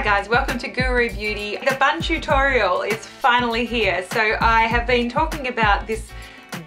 guys, welcome to GOO ROO Beauty. The bun tutorial is finally here. So I have been talking about this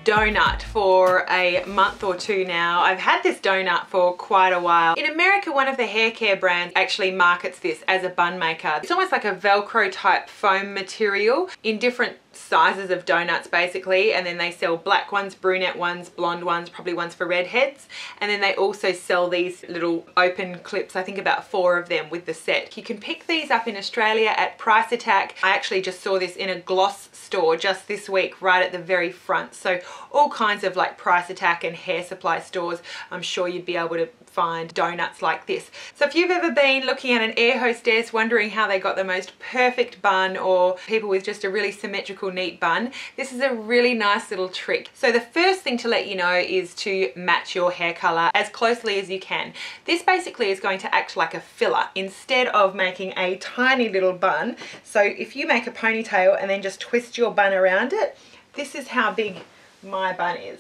donut for a month or two now. I've had this donut for quite a while. In America, one of the hair care brands actually markets this as a bun maker. It's almost like a Velcro type foam material in different sizes of donuts basically, and then they sell black ones, brunette ones, blonde ones, probably ones for redheads, and then they also sell these little open clips, I think about 4 of them with the set. You can pick these up in Australia at Price Attack. I actually just saw this in a gloss store just this week right at the very front, so all kinds of like Price Attack and hair supply stores, I'm sure you'd be able to find donuts like this. So if you've ever been looking at an air hostess wondering how they got the most perfect bun, or people with just a really symmetrical neat bun, this is a really nice little trick. So the first thing to let you know is to match your hair color as closely as you can. This basically is going to act like a filler instead of making a tiny little bun. So if you make a ponytail and then just twist your bun around it, this is how big my bun is.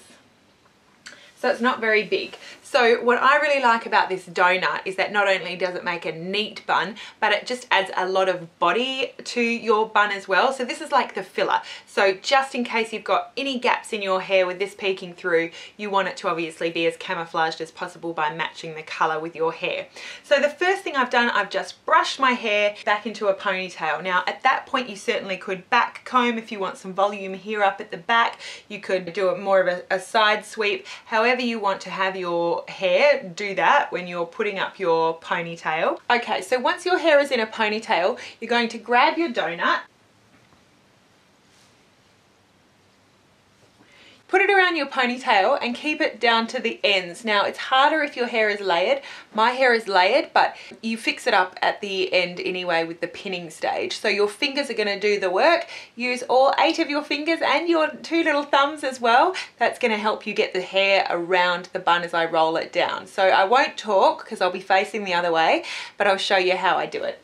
So it's not very big. So what I really like about this donut is that not only does it make a neat bun, but it just adds a lot of body to your bun as well. So this is like the filler. So just in case you've got any gaps in your hair with this peeking through, you want it to obviously be as camouflaged as possible by matching the color with your hair. So the first thing I've done, I've just brushed my hair back into a ponytail. Now at that point you certainly could back comb if you want some volume here up at the back. You could do it more of a side sweep. However you want to have your hair, do that when you're putting up your ponytail. Okay, so once your hair is in a ponytail, you're going to grab your donut, put it around your ponytail and keep it down to the ends. Now it's harder if your hair is layered. My hair is layered, but you fix it up at the end anyway with the pinning stage. So your fingers are going to do the work. Use all 8 of your fingers and your 2 little thumbs as well. That's going to help you get the hair around the bun as I roll it down. So I won't talk because I'll be facing the other way, but I'll show you how I do it.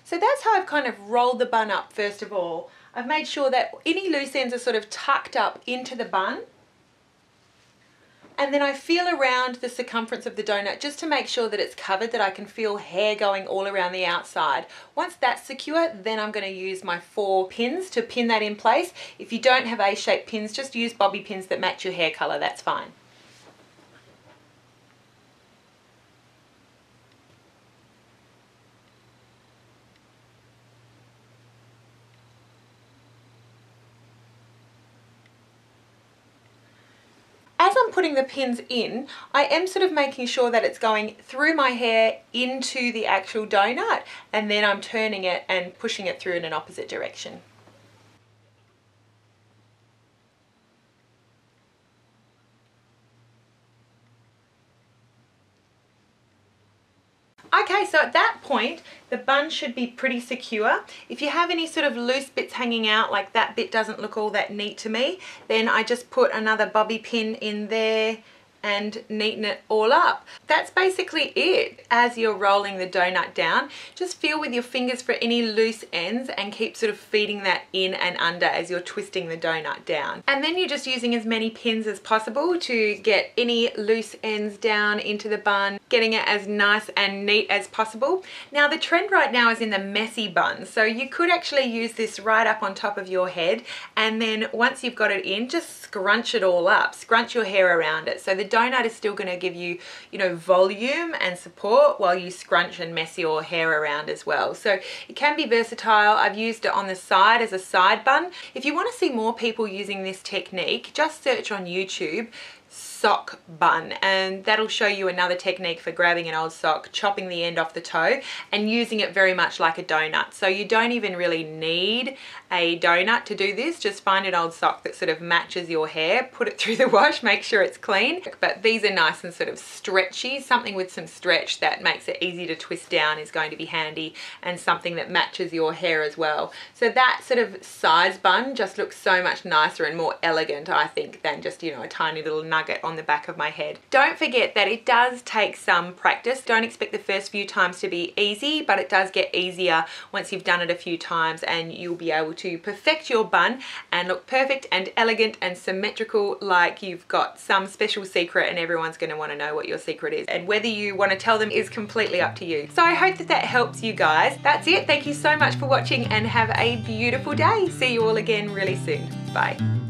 So that's how I've kind of rolled the bun up first of all. I've made sure that any loose ends are sort of tucked up into the bun. And then I feel around the circumference of the donut just to make sure that it's covered, that I can feel hair going all around the outside. Once that's secure, then I'm going to use my 4 pins to pin that in place. If you don't have A-shaped pins, just use bobby pins that match your hair color, that's fine. As I'm putting the pins in, I am sort of making sure that it's going through my hair into the actual donut, and then I'm turning it and pushing it through in an opposite direction. Okay, so at that point, the bun should be pretty secure. If you have any sort of loose bits hanging out, like that bit doesn't look all that neat to me, then I just put another bobby pin in there and neaten it all up. That's basically it. As you're rolling the donut down, just feel with your fingers for any loose ends and keep sort of feeding that in and under as you're twisting the donut down. And then you're just using as many pins as possible to get any loose ends down into the bun, getting it as nice and neat as possible. Now the trend right now is in the messy bun, so you could actually use this right up on top of your head, and then once you've got it in, just scrunch it all up, scrunch your hair around it. So the donut is still going to give you, you know, volume and support while you scrunch and mess your hair around as well. So it can be versatile. I've used it on the side as a side bun. If you want to see more people using this technique, just search on YouTube sock bun, and that'll show you another technique for grabbing an old sock, chopping the end off the toe and using it very much like a donut. So you don't even really need a donut to do this. Just find an old sock that sort of matches your hair, put it through the wash, make sure it's clean. But these are nice and sort of stretchy. Something with some stretch that makes it easy to twist down is going to be handy, and something that matches your hair as well. So that sort of size bun just looks so much nicer and more elegant, I think, than just, you know, a tiny little nugget on the back of my head. Don't forget that it does take some practice. Don't expect the first few times to be easy, but it does get easier once you've done it a few times, and you'll be able to perfect your bun and look perfect and elegant and symmetrical, like you've got some special secret, and everyone's going to want to know what your secret is, and whether you want to tell them is completely up to you. So I hope that that helps you guys. That's it. Thank you so much for watching, and have a beautiful day. See you all again really soon. Bye.